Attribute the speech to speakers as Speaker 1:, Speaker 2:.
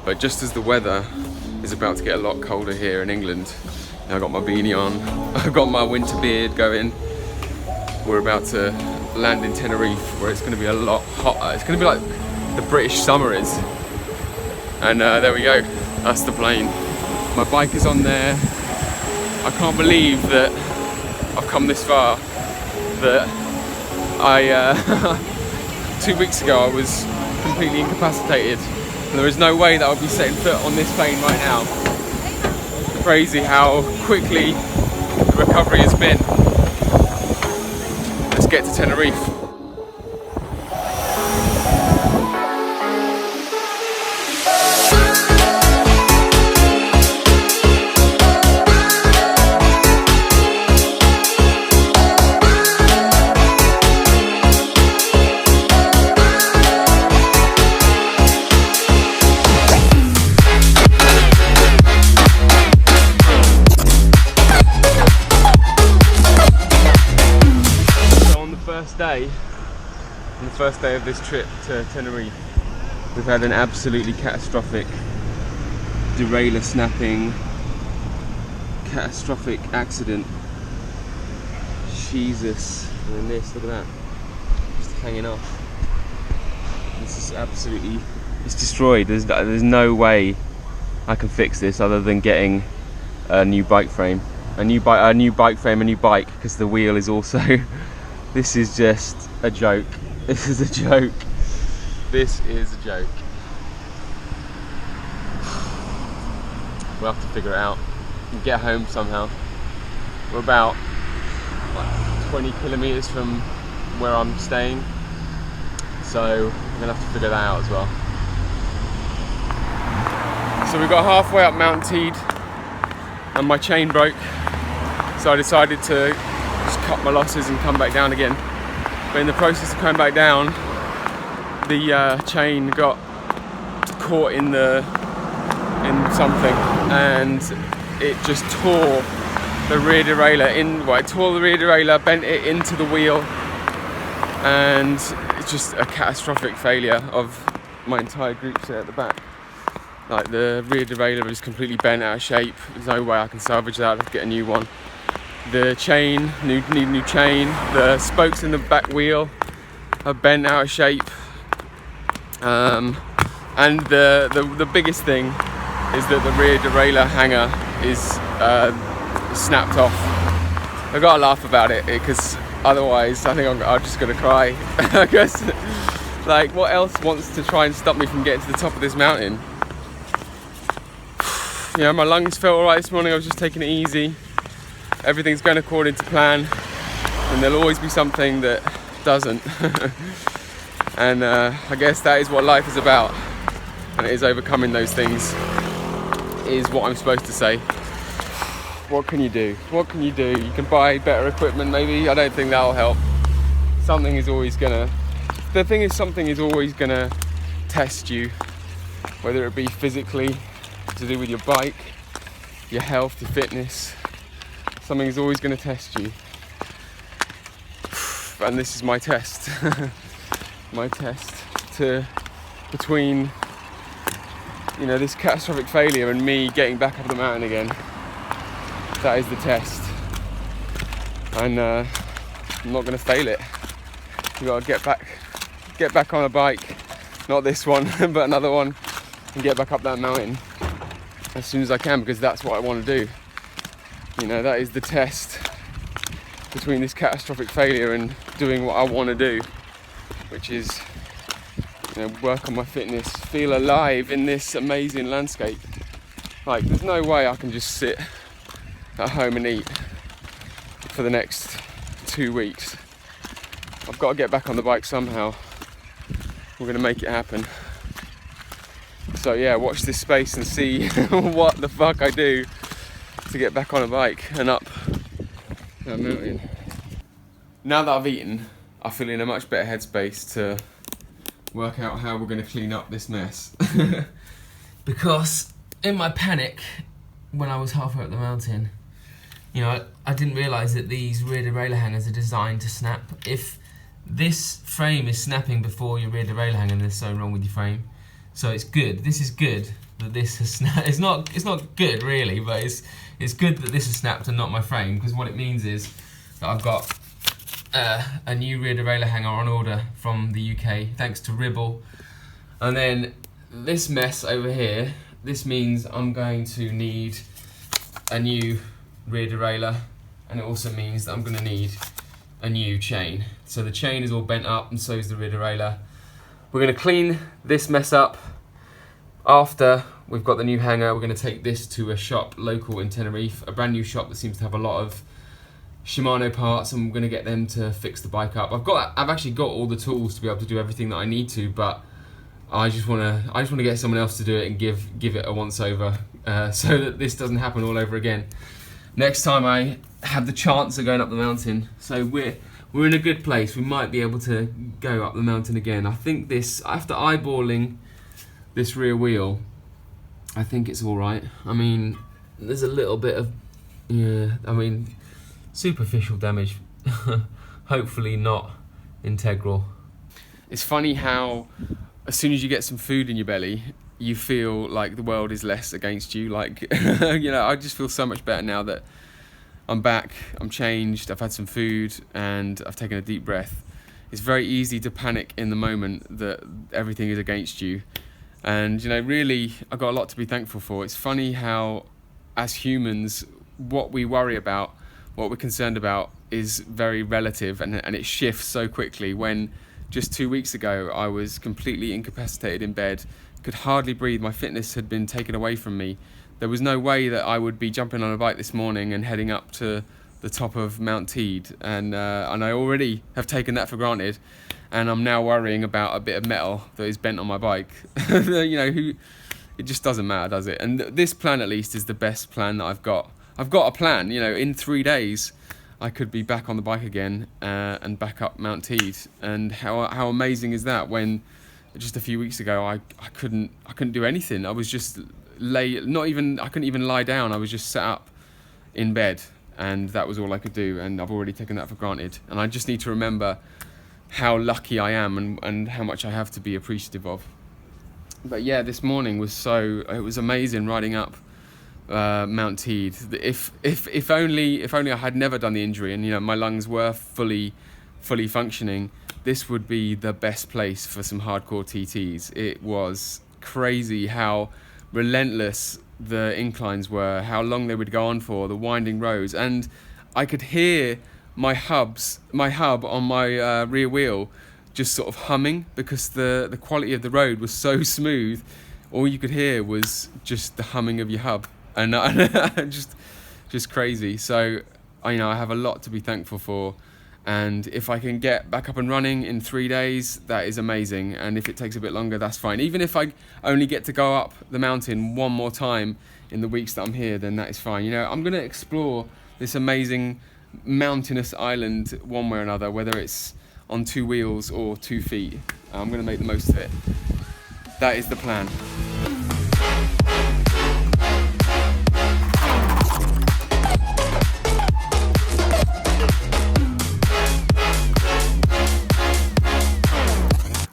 Speaker 1: But just as the weather is about to get a lot colder here in England, I got my beanie on, I've got my winter beard going. We're about to land in Tenerife, where it's going to be a lot hotter. It's going to be like the British summer is. And there we go, that's the plane. My bike is on there. I can't believe that I've come this far. That I 2 weeks ago I was completely incapacitated, and there is no way that I'll be setting foot on this plane right now. Crazy how quickly the recovery has been. Let's get to Tenerife. On the first day of this trip to Tenerife, we've had an absolutely catastrophic derailleur snapping, catastrophic accident. Jesus, and then this, look at that, just hanging off. This is absolutely, it's destroyed. There's no way I can fix this other than getting a new bike frame, a new bike frame, because the wheel is also. This is just a joke. This is a joke. This is a joke. We'll have to figure it out and get home somehow. We're about 20 kilometers from where I'm staying, so we're gonna have to figure that out as well. So we got halfway up Mount Teed and my chain broke, so I decided to just cut my losses and come back down again. But in the process of coming back down, the chain got caught in something, and it just tore the rear derailleur it tore the rear derailleur, bent it into the wheel, and it's just a catastrophic failure of my entire group set at the back. Like, the rear derailleur is completely bent out of shape. There's no way I can salvage that. I have to get a new one. The chain, need new chain. The spokes in the back wheel are bent out of shape. And the biggest thing is that the rear derailleur hanger is snapped off. I've got to laugh about it, because otherwise I think I'm just going to cry. I guess, like, what else wants to try and stop me from getting to the top of this mountain? You know, my lungs felt alright this morning. I was just taking it easy. Everything's going according to plan, and there'll always be something that doesn't. And I guess that is what life is about, and it is overcoming those things is what I'm supposed to say. What can you do? What can you do? You can buy better equipment maybe. I don't think that'll help. Something is always gonna test you, whether it be physically, to do with your bike, your health, your fitness. Something is always going to test you, and this is my test. My test between, you know, this catastrophic failure and me getting back up the mountain again. That is the test, and I'm not going to fail it. You got to get back on a bike, not this one, but another one, and get back up that mountain as soon as I can, because that's what I want to do. You know, that is the test between this catastrophic failure and doing what I want to do, which is, you know, work on my fitness, feel alive in this amazing landscape. Like, there's no way I can just sit at home and eat for the next 2 weeks. I've got to get back on the bike somehow. We're going to make it happen. So yeah, watch this space and see what the fuck I do to get back on a bike and up that mountain. Now that I've eaten, I feel in a much better headspace to work out how we're going to clean up this mess. Because in my panic, when I was halfway up the mountain, you know, I didn't realise that these rear derailleur hangers are designed to snap. If this frame is snapping before your rear derailleur hanger, there's something wrong with your frame. So it's good. This is good
Speaker 2: that this has snapped. It's not good really, but it's good that this has snapped and not my frame, because what it means is that I've got a new rear derailleur hanger on order from the UK, thanks to Ribble. And then this mess over here, this means I'm going to need a new rear derailleur, and it also means that I'm going to need a new chain. So the chain is all bent up and so is the rear derailleur. We're going to clean this mess up. After we've got the new hanger, we're going to take this to a shop local in Tenerife, a brand new shop that seems to have a lot of Shimano parts, and we're going to get them to fix the bike up. I've actually got all the tools to be able to do everything that I need to, but I just want to get someone else to do it and give it a once over, so that this doesn't happen all over again next time I have the chance of going up the mountain. So we're in a good place. We might be able to go up the mountain again. I think this, after eyeballing this rear wheel, I think it's all right. I mean, there's a little bit of, yeah, I mean, superficial damage. Hopefully not integral. It's funny how as soon as you get some food in your belly, you feel like the world is less against you. Like, you know, I just feel so much better now that I'm back, I'm changed, I've had some food, and I've taken a deep breath. It's very easy to panic in the moment that everything is against you. And, you know, really, I've got a lot to be thankful for. It's funny how, as humans, what we worry about, what we're concerned about, is very relative, and it shifts so quickly. When just 2 weeks ago, I was completely incapacitated in bed, could hardly breathe, my fitness had been taken away from me. There was no way that I would be jumping on a bike this morning and heading up to the top of Mount Teed, and I already have taken that for granted, and I'm now worrying about a bit of metal that is bent on my bike. You know, it just doesn't matter, does it? And this plan, at least, is the best plan that I've got. I've got a plan, you know, in 3 days I could be back on the bike again and back up Mount Teed. And how amazing is that, when just a few weeks ago I couldn't do anything. I was just I couldn't even lie down. I was just sat up in bed, and that was all I could do, and I've already taken that for granted. And I just need to remember how lucky I am and how much I have to be appreciative of. But yeah, this morning it was amazing riding up Mount Teed. If only I had never done the injury, and you know, my lungs were fully functioning, this would be the best place for some hardcore TTs. It was crazy how relentless the inclines were, how long they would go on for, the winding roads, and I could hear my hub on my rear wheel just sort of humming, because the quality of the road was so smooth. All you could hear was just the humming of your hub, and just crazy. So I have a lot to be thankful for, and if I can get back up and running in 3 days, that is amazing. And if it takes a bit longer, that's fine. Even if I only get to go up the mountain one more time in the weeks that I'm here, then that is fine. You know, I'm going to explore this amazing mountainous island one way or another, whether it's on 2 wheels or 2 feet. I'm going to make the most of it. That is the plan.